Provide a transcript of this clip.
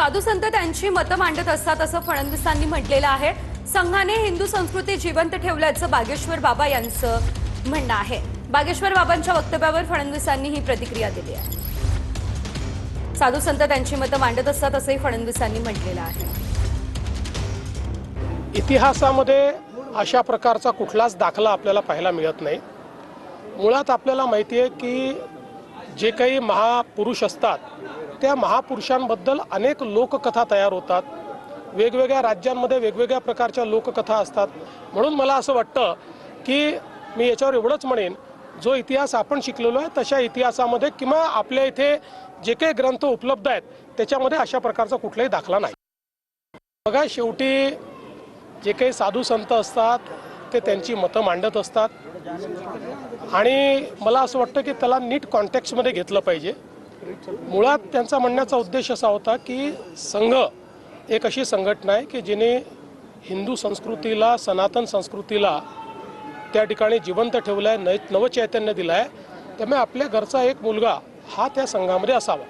साधू संत त्यांची मतं मांडत असतात असं फडणवीसांनी म्हटलेलं आहे। संघाने हिंदू संस्कृती जिवंत ठेवल्याचं बागेश्वर बाबा यांचं म्हणणं आहे। बागेश्वर बाबांच्या वक्तव्यावर फडणवीसांनी ही प्रतिक्रिया दिली आहे। साधू संत त्यांची मतं मांडत असतात असंही फडणवीसांनी म्हटलेलं आहे। इतिहासामध्ये अशा प्रकारचा कुठलाच दाखला आपल्याला पाहायला मिळत नाही। मुळात आपल्याला माहिती आहे की जे काही महापुरुष असतात त्या महापुरुषांबद्दल अनेक लोककथा तयार होतात। वेगवेगळ्या राज्यांमध्ये वेगवेगळ्या प्रकारच्या लोककथा असतात। म्हणून मला असं वाटतं की मी याच्यावर एवढंच म्हणेन, जो इतिहास आपण शिकलेलो आहे तशा इतिहासामध्ये किंवा आपल्या इथे जे काही ग्रंथ उपलब्ध आहेत त्याच्यामध्ये अशा प्रकारचा कुठलाही दाखला नाही। बघा, शेवटी जे काही साधू संत असतात ते त्यांची मतं मांडत असतात आणि मला असं वाटतं की त्याला नीट कॉन्टेक्स्टमध्ये घेतलं पाहिजे। मुळात त्यांचा म्हणण्याचा उद्देश असा होता की संघ एक अशी संघटना आहे की जिने हिंदू संस्कृतीला, सनातन संस्कृतीला त्या ठिकाणी जिवंत ठेवलं आहे, नवचैतन्य दिलं आहे। त्यामुळे आपल्या घरचा एक मुलगा हा त्या संघामध्ये असावा।